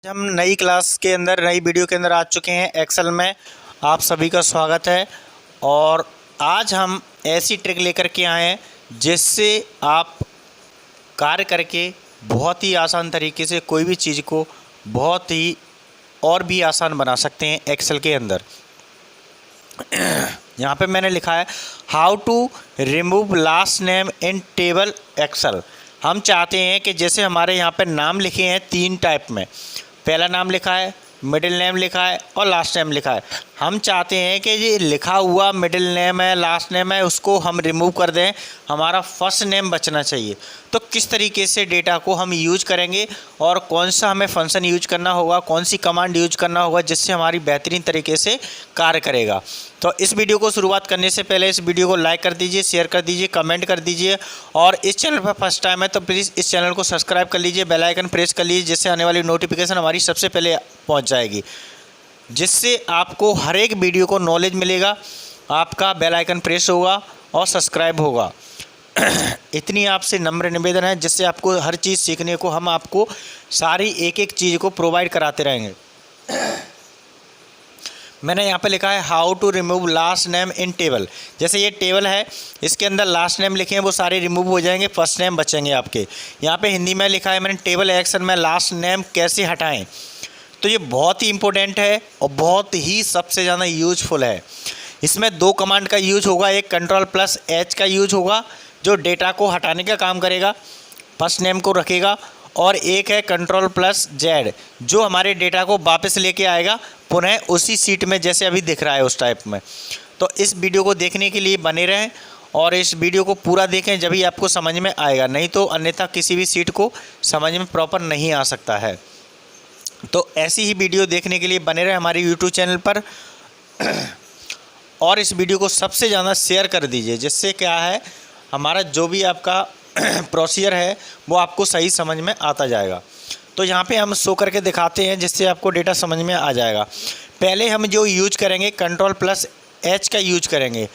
हम नई क्लास के अंदर नई वीडियो के अंदर आ चुके हैं। एक्सेल में आप सभी का स्वागत है। और आज हम ऐसी ट्रिक लेकर के आए हैं जिससे आप कार्य करके बहुत ही आसान तरीके से कोई भी चीज़ को बहुत ही और भी आसान बना सकते हैं एक्सेल के अंदर। यहाँ पे मैंने लिखा है how to remove last name in table Excel. हम चाहते हैं कि जैसे हमारे यहाँ पे नाम लिखे हैं तीन टाइप में, पहला नाम लिखा है, मिडिल नेम लिखा है और लास्ट नेम लिखा है। हम चाहते हैं कि ये लिखा हुआ मिडिल नेम है, लास्ट नेम है, उसको हम रिमूव कर दें, हमारा फर्स्ट नेम बचना चाहिए। तो किस तरीके से डेटा को हम यूज करेंगे और कौन सा हमें फंक्शन यूज करना होगा, कौन सी कमांड यूज करना होगा जिससे हमारी बेहतरीन तरीके से कार्य करेगा। तो इस वीडियो को शुरुआत करने से पहले इस वीडियो को लाइक कर दीजिए, शेयर कर दीजिए, कमेंट कर दीजिए और इस चैनल पर फर्स्ट टाइम है तो प्लीज़ इस चैनल को सब्सक्राइब कर लीजिए, बेल आइकन प्रेस कर लीजिए जिससे आने वाली नोटिफिकेशन हमारी सबसे पहले पहुंच जाएगी, जिससे आपको हर एक वीडियो को नॉलेज मिलेगा। आपका बेल आइकन प्रेस होगा और सब्सक्राइब होगा। इतनी आपसे नम्र निवेदन है जिससे आपको हर चीज़ सीखने को हम आपको सारी एक एक चीज़ को प्रोवाइड कराते रहेंगे। मैंने यहाँ पे लिखा है how to remove last name in table. जैसे ये टेबल है, इसके अंदर लास्ट नेम लिखे हैं वो सारे रिमूव हो जाएंगे, फर्स्ट नेम बचेंगे आपके। यहाँ पे हिंदी में लिखा है मैंने टेबल एक्शन में लास्ट नेम कैसे हटाएं। तो ये बहुत ही इंपॉर्टेंट है और बहुत ही सबसे ज़्यादा यूजफुल है। इसमें दो कमांड का यूज होगा, एक Ctrl+H का यूज होगा जो डेटा को हटाने का काम करेगा, फर्स्ट नेम को रखेगा, और एक है Ctrl+Z जो हमारे डेटा को वापस लेके आएगा पुनः उसी सीट में जैसे अभी दिख रहा है उस टाइप में। तो इस वीडियो को देखने के लिए बने रहें और इस वीडियो को पूरा देखें, जब ही आपको समझ में आएगा, नहीं तो अन्यथा किसी भी सीट को समझ में प्रॉपर नहीं आ सकता है। तो ऐसी ही वीडियो देखने के लिए बने रहे हमारे YouTube चैनल पर और इस वीडियो को सबसे ज़्यादा शेयर कर दीजिए, जिससे क्या है हमारा जो भी आपका प्रोसीजर है वो आपको सही समझ में आता जाएगा। तो यहाँ पे हम शो करके दिखाते हैं जिससे आपको डेटा समझ में आ जाएगा। पहले हम जो यूज करेंगे Ctrl+H का यूज करेंगे,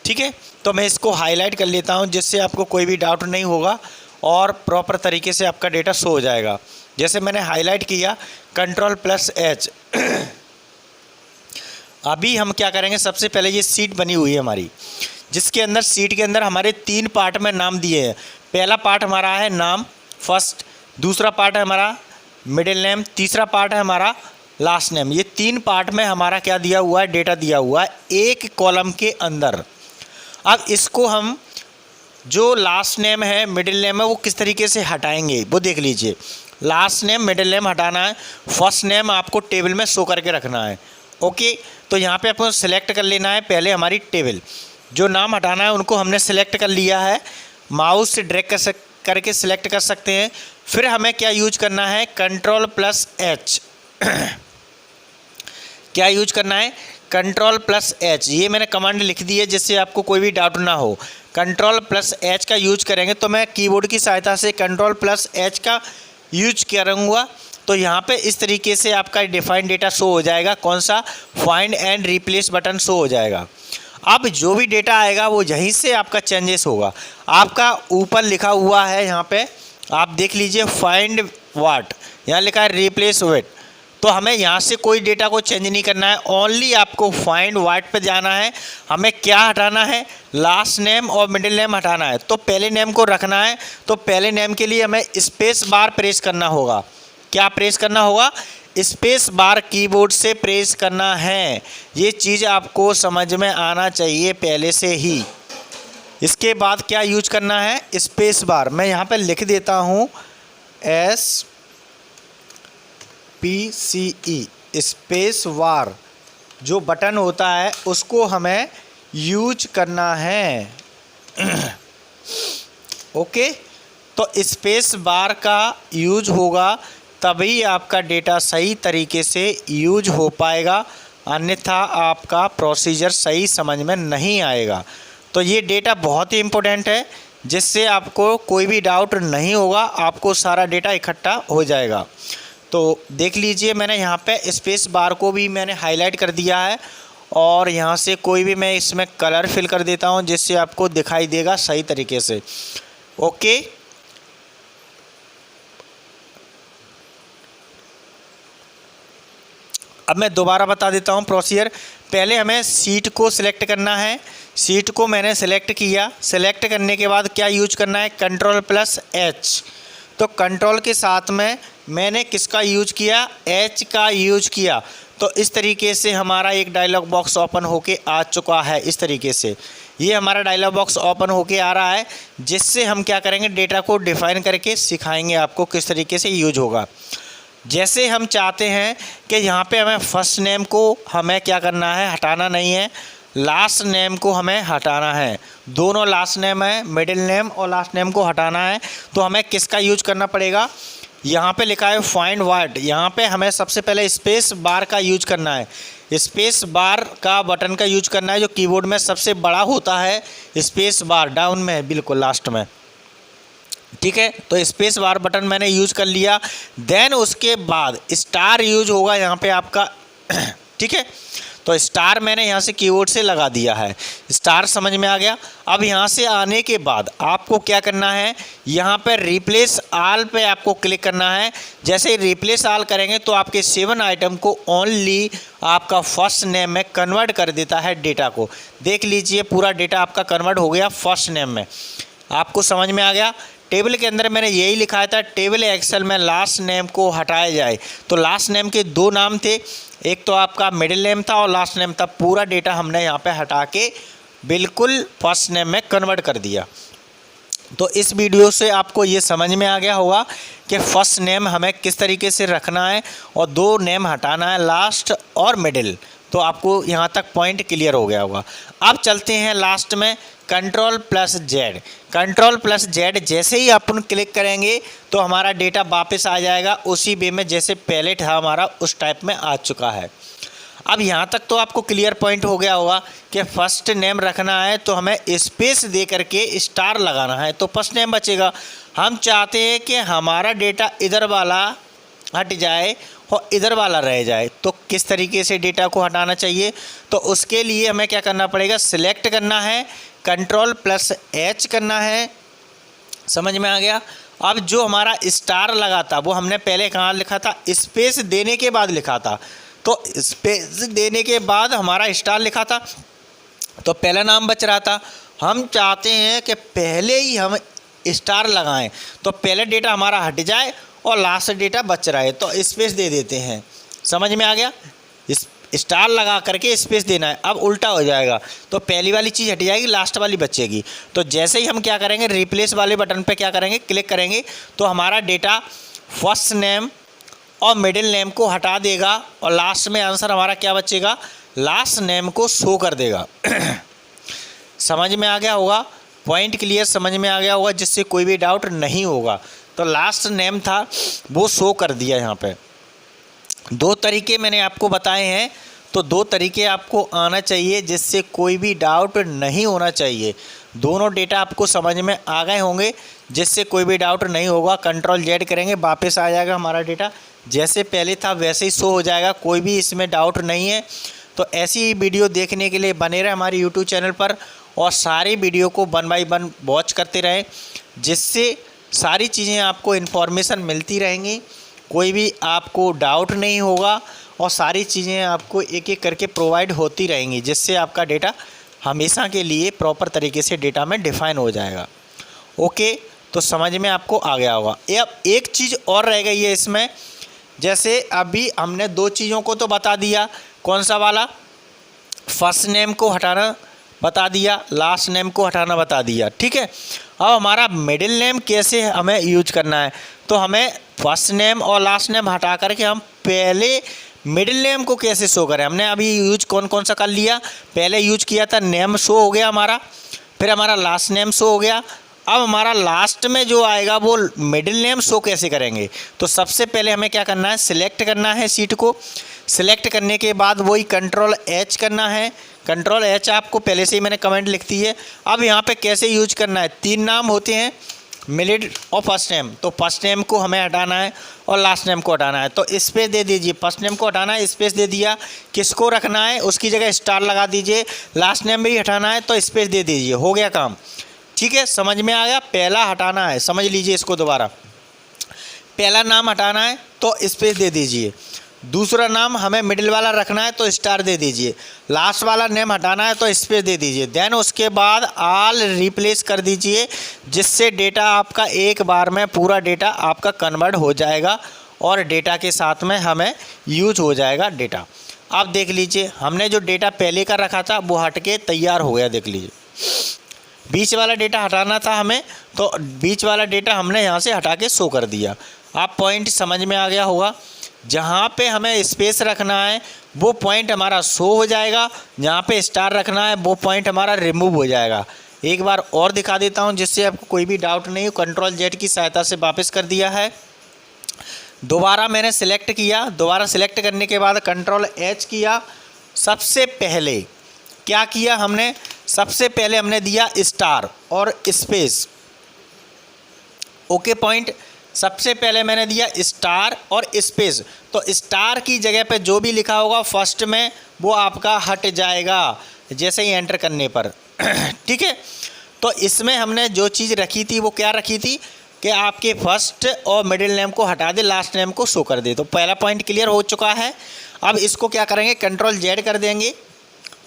ठीक है। तो मैं इसको हाईलाइट कर लेता हूँ जिससे आपको कोई भी डाउट नहीं होगा और प्रॉपर तरीके से आपका डेटा शो हो जाएगा। जैसे मैंने हाईलाइट किया Ctrl+H। अभी हम क्या करेंगे, सबसे पहले ये सीट बनी हुई है हमारी, जिसके अंदर सीट के अंदर हमारे तीन पार्ट में नाम दिए हैं। पहला पार्ट हमारा है नाम फर्स्ट, दूसरा पार्ट है हमारा मिडिल नेम, तीसरा पार्ट है हमारा लास्ट नेम। ये तीन पार्ट में हमारा क्या दिया हुआ है, डेटा दिया हुआ है एक कॉलम के अंदर। अब इसको हम जो लास्ट नेम है, मिडिल नेम है, वो किस तरीके से हटाएंगे वो देख लीजिए। लास्ट नेम, मिडिल नेम हटाना है, फर्स्ट नेम आपको टेबल में शो करके रखना है। ओके, तो यहाँ पे आपको सिलेक्ट कर लेना है पहले हमारी टेबल। जो नाम हटाना है उनको हमने सिलेक्ट कर लिया है, माउस से ड्रैग करके सिलेक्ट कर सकते हैं। फिर हमें क्या यूज करना है, Ctrl+H। क्या यूज करना है, Ctrl+H। ये मैंने कमांड लिख दी है जिससे आपको कोई भी डाउट ना हो। Ctrl+H का यूज करेंगे तो मैं कीबोर्ड की सहायता से Ctrl+H का यूज करूँगा तो यहाँ पे इस तरीके से आपका डिफाइंड डेटा शो हो जाएगा। कौन सा, find and replace button show हो जाएगा। अब जो भी डेटा आएगा वो यहीं से आपका चेंजेस होगा। आपका ऊपर लिखा हुआ है, यहाँ पे आप देख लीजिए फाइंड व्हाट, यहाँ लिखा है रिप्लेस विथ। तो हमें यहाँ से कोई डेटा को चेंज नहीं करना है, ओनली आपको फाइंड व्हाट पे जाना है। हमें क्या हटाना है, लास्ट नेम और मिडिल नेम हटाना है। तो पहले नेम को रखना है, तो पहले नेम के लिए हमें स्पेस बार प्रेस करना होगा। क्या प्रेस करना होगा, स्पेस बार कीबोर्ड से प्रेस करना है। ये चीज़ आपको समझ में आना चाहिए पहले से ही। इसके बाद क्या यूज करना है, स्पेस बार। मैं यहाँ पे लिख देता हूँ SPCE, स्पेस बार जो बटन होता है उसको हमें यूज करना है। ओके, तो स्पेस बार का यूज होगा तभी आपका डेटा सही तरीके से यूज हो पाएगा, अन्यथा आपका प्रोसीजर सही समझ में नहीं आएगा। तो ये डेटा बहुत ही इम्पोर्टेंट है जिससे आपको कोई भी डाउट नहीं होगा, आपको सारा डेटा इकट्ठा हो जाएगा। तो देख लीजिए मैंने यहाँ पे स्पेस बार को भी मैंने हाईलाइट कर दिया है और यहाँ से कोई भी मैं इसमें कलर फिल कर देता हूँ जिससे आपको दिखाई देगा सही तरीके से। ओके, अब मैं दोबारा बता देता हूँ प्रोसीजर। पहले हमें सीट को सिलेक्ट करना है, सीट को मैंने सिलेक्ट किया, सिलेक्ट करने के बाद क्या यूज करना है, Ctrl+H। तो कंट्रोल के साथ में मैंने किसका यूज किया, H का यूज किया। तो इस तरीके से हमारा एक डायलॉग बॉक्स ओपन होके आ चुका है। इस तरीके से ये हमारा डायलॉग बॉक्स ओपन होके आ रहा है, जिससे हम क्या करेंगे, डेटा को डिफाइन करके सिखाएंगे आपको किस तरीके से यूज होगा। जैसे हम चाहते हैं कि यहाँ पे हमें फर्स्ट नेम को हमें क्या करना है, हटाना नहीं है, लास्ट नेम को हमें हटाना है। दोनों लास्ट नेम है, मिडिल नेम और लास्ट नेम को हटाना है। तो हमें किसका यूज करना पड़ेगा, यहाँ पे लिखा है फाइंड वर्ड, यहाँ पे हमें सबसे पहले स्पेस बार का यूज करना है। स्पेस बार का बटन का यूज करना है, जो कीबोर्ड में सबसे बड़ा होता है। स्पेस बार डाउन में है, बिल्कुल लास्ट में, ठीक है। तो स्पेस बार बटन मैंने यूज कर लिया। देन उसके बाद स्टार यूज होगा यहाँ पे आपका, ठीक है। तो स्टार मैंने यहाँ से कीबोर्ड से लगा दिया है, स्टार समझ में आ गया। अब यहाँ से आने के बाद आपको क्या करना है, यहाँ पर रिप्लेस आल पे आपको क्लिक करना है। जैसे रिप्लेस आल करेंगे तो आपके 7 आइटम को ओनली आपका फर्स्ट नेम में कन्वर्ट कर देता है डेटा को। देख लीजिए पूरा डेटा आपका कन्वर्ट हो गया फर्स्ट नेम में। आपको समझ में आ गया। टेबल के अंदर मैंने यही लिखा था, टेबल एक्सेल में लास्ट नेम को हटाया जाए। तो लास्ट नेम के 2 नाम थे, एक तो आपका मिडिल नेम था और लास्ट नेम था। पूरा डेटा हमने यहाँ पे हटा के बिल्कुल फर्स्ट नेम में कन्वर्ट कर दिया। तो इस वीडियो से आपको ये समझ में आ गया होगा कि फर्स्ट नेम हमें किस तरीके से रखना है और 2 नेम हटाना है, लास्ट और मिडिल। तो आपको यहाँ तक पॉइंट क्लियर हो गया होगा। अब चलते हैं लास्ट में Ctrl+Z। Ctrl+Z जैसे ही अपन क्लिक करेंगे तो हमारा डेटा वापस आ जाएगा उसी वे में जैसे पहले था हमारा, उस टाइप में आ चुका है। अब यहाँ तक तो आपको क्लियर पॉइंट हो गया होगा कि फर्स्ट नेम रखना है तो हमें स्पेस दे करके स्टार लगाना है, तो फर्स्ट नेम बचेगा। हम चाहते हैं कि हमारा डेटा इधर वाला हट जाए और इधर वाला रह जाए, तो किस तरीके से डेटा को हटाना चाहिए, तो उसके लिए हमें क्या करना पड़ेगा, सिलेक्ट करना है, Ctrl+H करना है। समझ में आ गया। अब जो हमारा स्टार लगा था वो हमने पहले कहाँ लिखा था, स्पेस देने के बाद लिखा था। तो स्पेस देने के बाद हमारा स्टार लिखा था, तो पहला नाम बच रहा था। हम चाहते हैं कि पहले ही हम स्टार लगाएं, तो पहले डेटा हमारा हट जाए और लास्ट डेटा बच रहा है, तो स्पेस दे देते हैं। समझ में आ गया। स्टार लगा करके स्पेस देना है। अब उल्टा हो जाएगा, तो पहली वाली चीज़ हट जाएगी, लास्ट वाली बचेगी। तो जैसे ही हम क्या करेंगे, रिप्लेस वाले बटन पे क्या करेंगे, क्लिक करेंगे, तो हमारा डेटा फर्स्ट नेम और मिडिल नेम को हटा देगा और लास्ट में आंसर हमारा क्या बचेगा, लास्ट नेम को शो कर देगा। समझ में आ गया होगा, पॉइंट क्लियर समझ में आ गया होगा, जिससे कोई भी डाउट नहीं होगा। तो लास्ट नेम था वो शो कर दिया। यहाँ पे 2 तरीके मैंने आपको बताए हैं, तो 2 तरीके आपको आना चाहिए, जिससे कोई भी डाउट नहीं होना चाहिए। दोनों डेटा आपको समझ में आ गए होंगे, जिससे कोई भी डाउट नहीं होगा। Ctrl+Z करेंगे, वापस आ जाएगा हमारा डेटा, जैसे पहले था वैसे ही शो हो जाएगा, कोई भी इसमें डाउट नहीं है। तो ऐसी वीडियो देखने के लिए बने रहे हमारे यूट्यूब चैनल पर और सारी वीडियो को 1 बाय 1 वॉच करते रहें, जिससे सारी चीज़ें आपको इन्फॉर्मेशन मिलती रहेंगी, कोई भी आपको डाउट नहीं होगा और सारी चीज़ें आपको एक एक करके प्रोवाइड होती रहेंगी, जिससे आपका डेटा हमेशा के लिए प्रॉपर तरीके से डेटा में डिफाइन हो जाएगा। ओके, तो समझ में आपको आ गया होगा। अब एक चीज़ और रह गई है इसमें, जैसे अभी हमने 2 चीज़ों को तो बता दिया, कौन सा वाला, फर्स्ट नेम को हटाना बता दिया, लास्ट नेम को हटाना बता दिया, ठीक है। अब हमारा मिडिल नेम कैसे हमें यूज करना है, तो हमें फर्स्ट नेम और लास्ट नेम हटा करके हम पहले मिडिल नेम को कैसे शो करें। हमने अभी यूज कौन कौन सा कर लिया, पहले यूज किया था नेम शो हो गया हमारा, फिर हमारा लास्ट नेम शो हो गया। अब हमारा लास्ट में जो आएगा वो मिडिल नेम शो कैसे करेंगे, तो सबसे पहले हमें क्या करना है, सिलेक्ट करना है सीट को। सिलेक्ट करने के बाद वही Ctrl+H करना है। Ctrl+H आपको पहले से ही मैंने कमेंट लिख दी है। अब यहाँ पे कैसे यूज करना है, 3 नाम होते हैं, मिडिल और फर्स्ट नेम। तो फर्स्ट नेम को हमें हटाना है और लास्ट नेम को हटाना है, तो स्पेस दे दीजिए। फर्स्ट नेम को हटाना है, स्पेस दे दिया। किसको रखना है, उसकी जगह स्टार लगा दीजिए। लास्ट नेम भी हटाना है तो स्पेस दे दीजिए, हो गया काम, ठीक है। समझ में आ गया। पहला हटाना है, समझ लीजिए इसको दोबारा, पहला नाम हटाना है तो स्पेस दे दीजिए। दूसरा नाम हमें मिडिल वाला रखना है तो स्टार दे दीजिए, लास्ट वाला नेम हटाना है तो स्पेस दे दीजिए, देन उसके बाद ऑल रिप्लेस कर दीजिए, जिससे डेटा आपका एक बार में पूरा डेटा आपका कन्वर्ट हो जाएगा और डेटा के साथ में हमें यूज हो जाएगा डेटा। अब देख लीजिए हमने जो डेटा पहले का रखा था वो हट के तैयार हो गया। देख लीजिए बीच वाला डेटा हटाना था हमें, तो बीच वाला डेटा हमने यहाँ से हटा के शो कर दिया। आप पॉइंट समझ में आ गया होगा। जहाँ पे हमें स्पेस रखना है वो पॉइंट हमारा शो हो जाएगा, जहाँ पे स्टार रखना है वो पॉइंट हमारा रिमूव हो जाएगा। एक बार और दिखा देता हूँ जिससे आपको कोई भी डाउट नहीं हो। कंट्रोल जेड की सहायता से वापस कर दिया है। दोबारा मैंने सिलेक्ट किया, दोबारा सिलेक्ट करने के बाद कंट्रोल एच किया। सबसे पहले क्या किया हमने, सबसे पहले हमने दिया स्टार और स्पेस। ओके पॉइंट, सबसे पहले मैंने दिया स्टार और स्पेस, तो स्टार की जगह पे जो भी लिखा होगा फर्स्ट में वो आपका हट जाएगा जैसे ही एंटर करने पर। ठीक है, तो इसमें हमने जो चीज़ रखी थी वो क्या रखी थी कि आपके फर्स्ट और मिडिल नेम को हटा दे, लास्ट नेम को शो कर दे। तो पहला पॉइंट क्लियर हो चुका है। अब इसको क्या करेंगे, कंट्रोल जेड कर देंगे,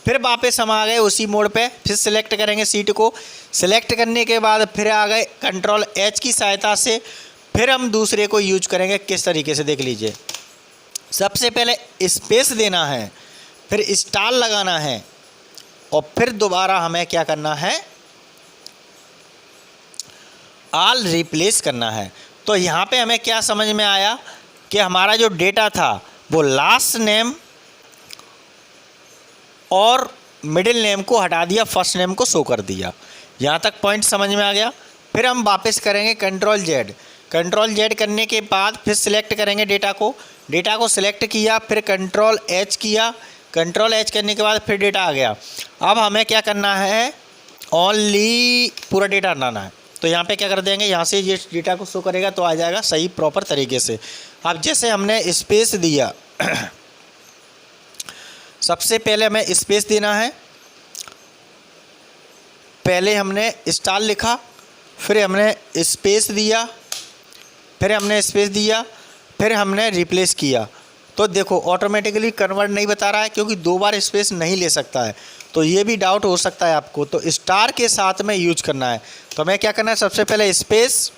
फिर वापस हम आ गए उसी मोड पे, फिर सिलेक्ट करेंगे सीट को। सिलेक्ट करने के बाद फिर आ गए कंट्रोल एच की सहायता से, फिर हम दूसरे को यूज करेंगे। किस तरीके से देख लीजिए, सबसे पहले स्पेस देना है, फिर स्टार लगाना है और फिर दोबारा हमें क्या करना है, ऑल रिप्लेस करना है। तो यहाँ पे हमें क्या समझ में आया कि हमारा जो डेटा था वो लास्ट नेम और मिडिल नेम को हटा दिया, फर्स्ट नेम को शो कर दिया। यहाँ तक पॉइंट समझ में आ गया। फिर हम वापस करेंगे कंट्रोल जेड। कंट्रोल जेड करने के बाद फिर सिलेक्ट करेंगे डेटा को सिलेक्ट किया, फिर कंट्रोल एच किया। कंट्रोल एच करने के बाद फिर डेटा आ गया। अब हमें क्या करना है, ओनली पूरा डेटा हटाना है। तो यहाँ पे क्या कर देंगे, यहाँ से ये डेटा को शो करेगा तो आ जाएगा सही प्रॉपर तरीके से। अब जैसे हमने स्पेस दिया, सबसे पहले हमें स्पेस देना है। पहले हमने स्टार लिखा, फिर हमने स्पेस दिया, फिर हमने स्पेस दिया, फिर हमने रिप्लेस किया। तो देखो ऑटोमेटिकली कन्वर्ट नहीं बता रहा है क्योंकि दो बार स्पेस नहीं ले सकता है। तो ये भी डाउट हो सकता है आपको, तो स्टार के साथ में यूज करना है। तो हमें क्या करना है, सबसे पहले स्पेस,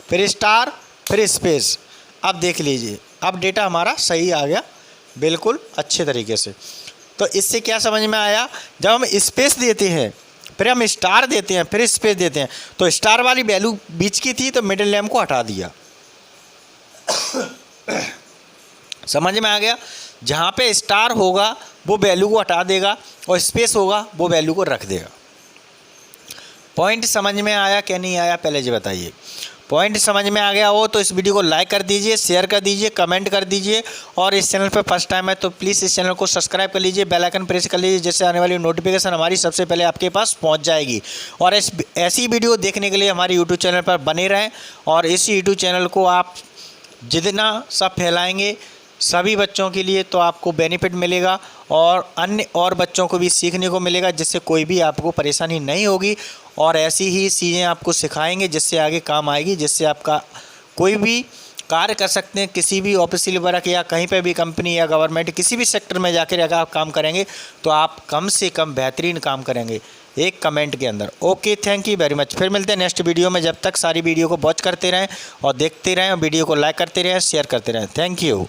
फिर स्टार, फिर स्पेस। अब देख लीजिए अब डेटा हमारा सही आ गया बिल्कुल अच्छे तरीके से। तो इससे क्या समझ में आया, जब हम स्पेस देते हैं, फिर हम स्टार देते हैं, फिर स्पेस देते हैं, तो स्टार वाली वैल्यू बीच की थी तो मिडिल नेम को हटा दिया। समझ में आ गया। जहाँ पे स्टार होगा वो वैल्यू को हटा देगा और स्पेस होगा वो वैल्यू को रख देगा। पॉइंट समझ में आया क्या नहीं आया, पहले जी बताइए। पॉइंट समझ में आ गया हो तो इस वीडियो को लाइक कर दीजिए, शेयर कर दीजिए, कमेंट कर दीजिए, और इस चैनल पर फर्स्ट टाइम है तो प्लीज़ इस चैनल को सब्सक्राइब कर लीजिए, बेल आइकन प्रेस कर लीजिए, जिससे आने वाली नोटिफिकेशन हमारी सबसे पहले आपके पास पहुंच जाएगी। और ऐसी वीडियो देखने के लिए हमारे यूट्यूब चैनल पर बने रहें, और इस यूट्यूब चैनल को आप जितना सब फैलाएंगे सभी बच्चों के लिए तो आपको बेनिफिट मिलेगा, और अन्य और बच्चों को भी सीखने को मिलेगा, जिससे कोई भी आपको परेशानी नहीं होगी। और ऐसी ही चीज़ें आपको सिखाएंगे जिससे आगे काम आएगी, जिससे आपका कोई भी कार्य कर सकते हैं, किसी भी ऑफिशियल वर्क या कहीं पे भी कंपनी या गवर्नमेंट किसी भी सेक्टर में जाकर अगर आप काम करेंगे तो आप कम से कम बेहतरीन काम करेंगे एक कमेंट के अंदर। Okay, thank you very much. फिर मिलते हैं नेक्स्ट वीडियो में। जब तक सारी वीडियो को वॉच करते रहें और देखते रहें, और वीडियो को लाइक करते रहें, शेयर करते रहें। Thank you.